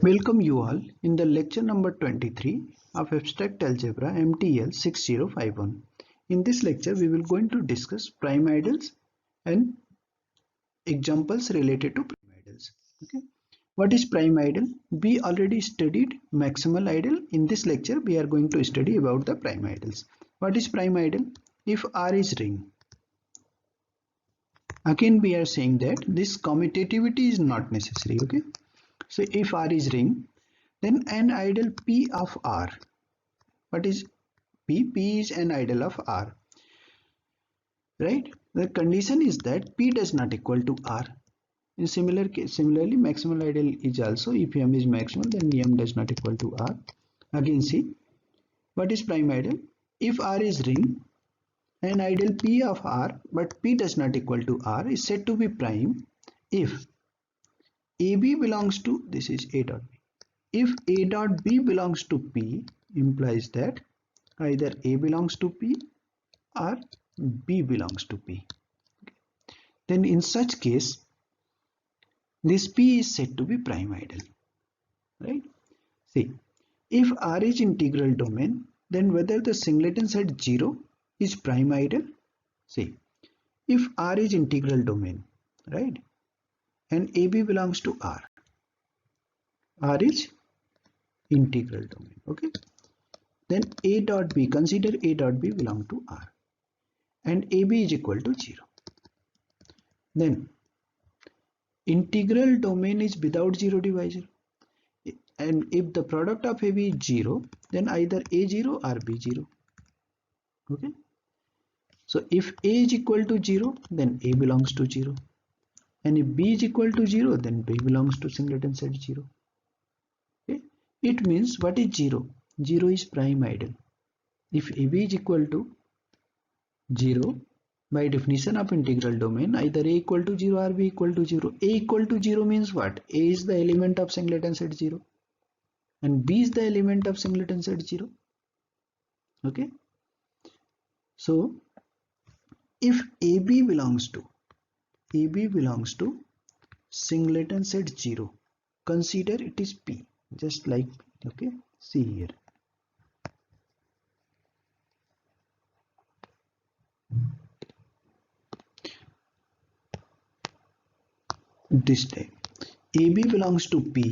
Welcome you all in the lecture number 23 of Abstract Algebra MTL 6051. In this lecture we will going to discuss prime ideals and examples related to prime ideals. Okay. What is prime ideal? We already studied maximal ideal. In this lecture we are going to study about the prime ideals. What is prime ideal? If R is ring, again we are saying that this commutativity is not necessary. Okay. So if R is ring, then an ideal P of R. What is P? P is an ideal of R. Right? The condition is that P does not equal to R. In similarly, maximal ideal is also, if M is maximal, then M does not equal to R. Again, see, what is prime ideal? If R is ring, an ideal P of R, but P does not equal to R, is said to be prime if AB belongs to, this is A dot B. If A dot B belongs to P, implies that either A belongs to P or B belongs to P. Then in such case, this P is said to be prime ideal. Right? See, if R is integral domain, then whether the singleton set 0 is prime ideal. See, if R is integral domain, right, and AB belongs to R is integral domain. Okay. Then A dot B, consider A dot B belong to R and AB is equal to 0. Then integral domain is without 0 divisor, and if the product of AB is 0, then either A0 or B0. Okay. So if A is equal to 0, then A belongs to 0, and if B is equal to 0, then B belongs to singleton set 0. Okay. It means what is 0? 0 is prime ideal. If AB is equal to 0, by definition of integral domain, either A equal to 0 or B equal to 0. A equal to 0 means what? A is the element of singleton set 0 and B is the element of singleton set 0. Okay. So if AB belongs to singleton set 0, consider it is P, just like P. Okay. See here. This time AB belongs to P,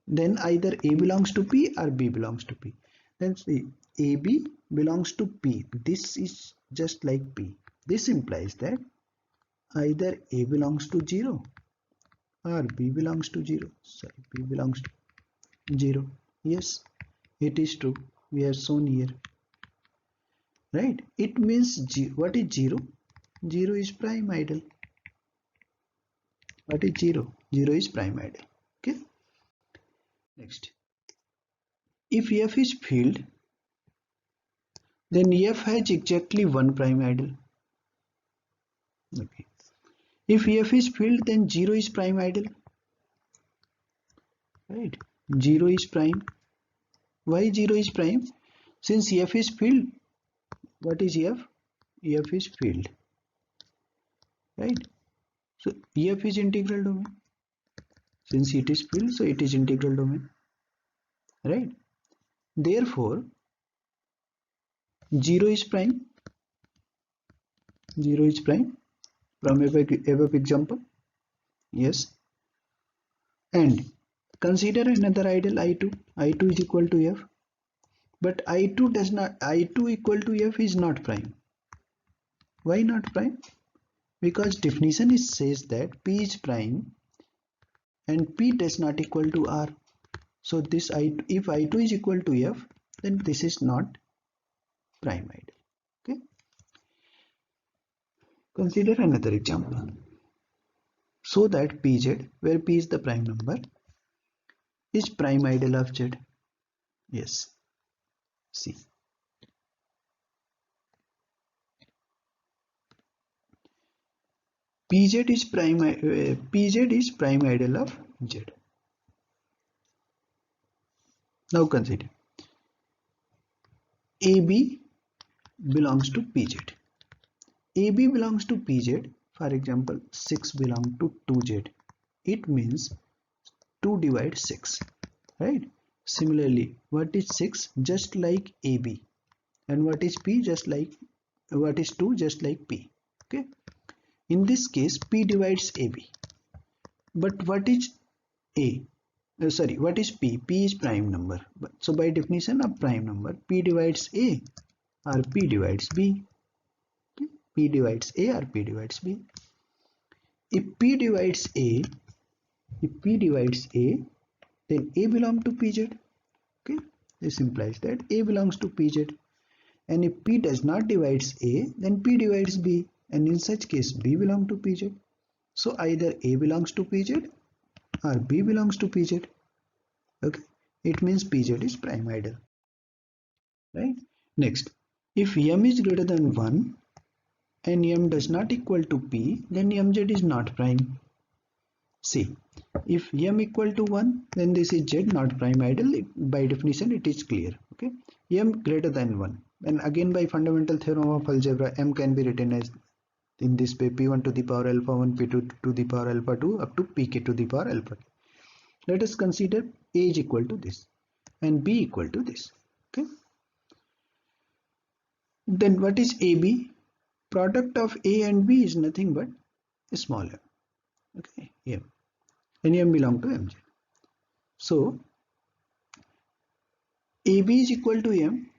then either A belongs to P or B belongs to P. Then see, AB belongs to P. This is just like P. This implies that either A belongs to 0 or B belongs to 0. Sorry, B belongs to 0. Yes, it is true. We have shown here. Right? It means what is 0? 0 is prime ideal. What is 0? 0 is prime ideal. Okay. Next, if F is field, then F has exactly one prime ideal. Okay. If F is field, then 0 is prime ideal. Right? 0 is prime. Why 0 is prime? Since F is field, what is F? F is field. Right? So F is integral domain. Since it is field, so it is integral domain. Right? Therefore, 0 is prime. 0 is prime from above example. Yes. And consider another ideal I2. I2 is equal to F. But I2 equal to F is not prime. Why not prime? Because definition says that P is prime and P does not equal to R. So this if I2 is equal to F, then this is not prime ideal. Okay. Consider another example. So that Pz, where P is the prime number, is prime ideal of Z. Yes. See. Pz is prime ideal of Z. Now consider AB belongs to Pz. AB belongs to Pz. For example, 6 belongs to 2Z. It means 2 divides 6. right? Similarly, what is 6? Just like AB. And what is P? Just like, what is 2? Just like P. Okay. In this case, P divides AB. But what is A? What is P? P is prime number. So by definition of prime number, P divides A or P divides B. Okay? P divides A or P divides B. If P divides A, then A belongs to PZ. Okay, this implies that A belongs to PZ. And if P does not divides A, then P divides B. And in such case, B belongs to PZ. So either A belongs to PZ or B belongs to PZ. Okay, it means PZ is prime ideal. Right? Next, if M is greater than 1 and M does not equal to P, then MZ is not prime. See, if M equal to 1, then this is Z not prime ideal. By definition, it is clear. Okay, M greater than 1. And again, by fundamental theorem of algebra, M can be written as in this way: P1 to the power alpha 1, P2 to the power alpha 2, up to Pk to the power alpha k. Let us consider A is equal to this and B equal to this. Okay. Then what is AB? Product of A and B is nothing but small m. Okay, M. And M belong to MZ. So AB is equal to M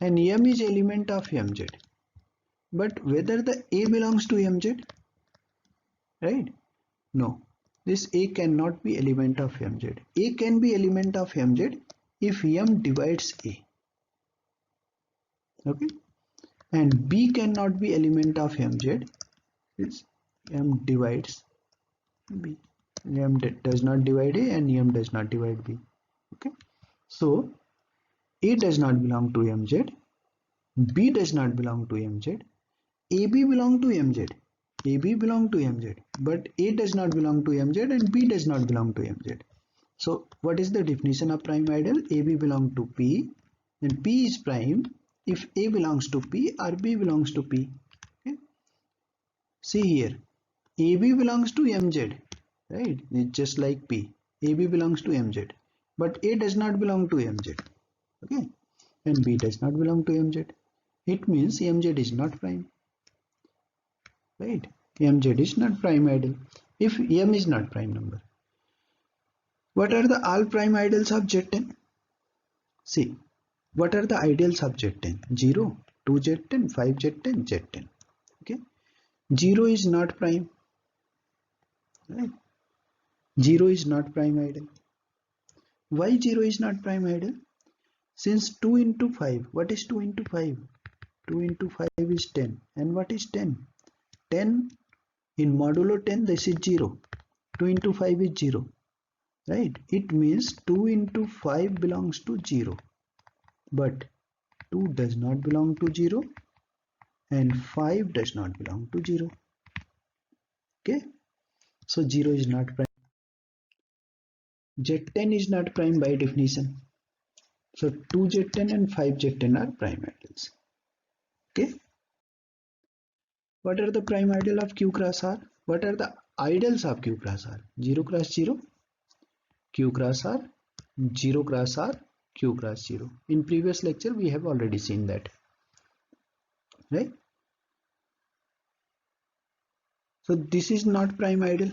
and M is element of MZ. But whether the A belongs to MZ? Right? No. This A cannot be element of MZ. A can be element of MZ if M divides A. Okay? And B cannot be element of MZ if M divides B. M does not divide A and M does not divide B. Okay? So A does not belong to MZ, B does not belong to MZ, AB belong to MZ, AB belong to MZ, but A does not belong to MZ and B does not belong to MZ. So what is the definition of prime ideal? AB belong to P and P is prime if A belongs to P or B belongs to P. Okay? See here, AB belongs to MZ, right? It's just like P. AB belongs to MZ, but A does not belong to MZ. Okay, and B does not belong to MZ. It means MZ is not prime. Right? MZ is not prime ideal if M is not prime number. What are the all prime ideals of Z10? See, what are the ideals of Z10? 0, 2Z10, 5Z10, Z10. Okay, 0 is not prime. Right? 0 is not prime ideal. Why 0 is not prime ideal? Since 2 into 5, what is 2 into 5? 2 into 5 is 10. And what is 10? 10 in modulo 10, this is 0. 2 into 5 is 0. Right? It means 2 into 5 belongs to 0. But 2 does not belong to 0 and 5 does not belong to 0. Okay? So 0 is not prime. Z10 is not prime by definition. So 2Z10 and 5Z10 are prime ideals. Okay? What are the prime ideal of Q cross R? What are the ideals of Q cross R? 0 cross 0, Q cross R, 0 cross R, Q cross 0. In previous lecture we have already seen that. Right? So this is not prime ideal.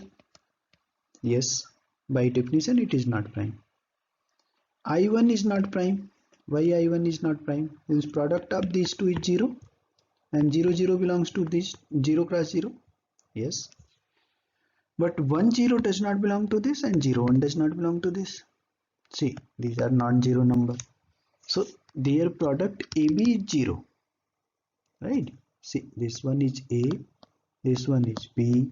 Yes, by definition it is not prime. I1 is not prime. Why I1 is not prime? Since product of these two is 0 and 0 0 belongs to this 0 cross 0. Yes. But 1 0 does not belong to this and 0 1 does not belong to this. See, these are non-zero number. So their product AB is 0. Right? See, this one is A, this one is B,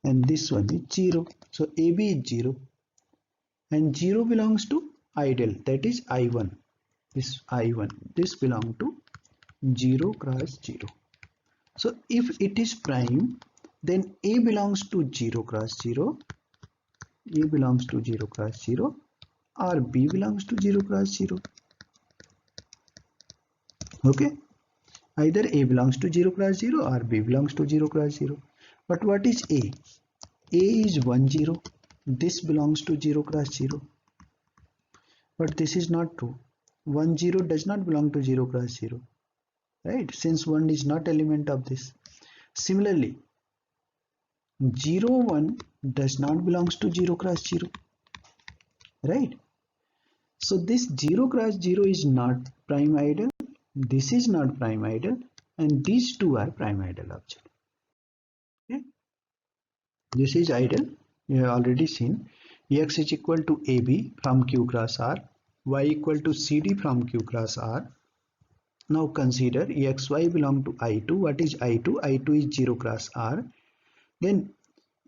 and this one is 0. So AB is 0. And 0 belongs to ideal, that is I1. This I1, this belongs to 0 cross 0. So if it is prime, then A belongs to 0 cross 0, A belongs to 0 cross 0, or B belongs to 0 cross 0. Okay? Either A belongs to 0 cross 0 or B belongs to 0 cross 0. But what is A? A is 1 0. this belongs to 0 cross 0, but this is not true. 1 0 does not belong to 0 cross 0, right, since 1 is not element of this. Similarly, 0 1 does not belongs to 0 cross 0, right? So this 0 cross 0 is not prime ideal, this is not prime ideal, and these two are prime ideal object. Okay? This is ideal. You have already seen x is equal to AB from Q cross R, y equal to CD from Q cross R. Now consider xy belong to I2. What is I2? I2 is 0 cross R. Then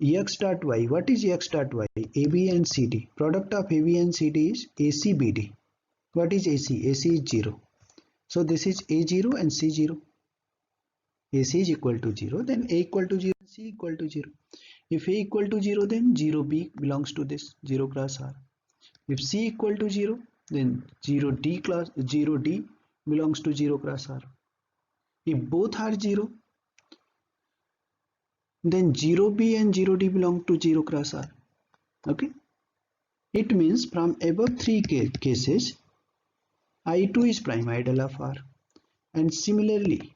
x dot y. What is x dot y? AB and CD. Product of AB and CD is AC BD. What is AC? AC is 0. So this is A0 and C0. AC is equal to 0, then A equal to 0, C equal to 0. If A equal to 0, then 0B belongs to this 0 cross R. If C equal to 0, then 0D belongs to 0 cross R. If both are 0, then 0B and 0D belong to 0 cross R. Okay. It means from above three cases, I2 is prime ideal of R. And similarly,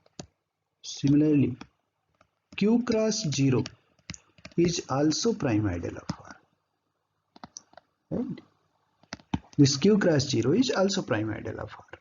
Q cross 0 is also prime ideal of R. Right? This Q cross 0 is also prime ideal of R.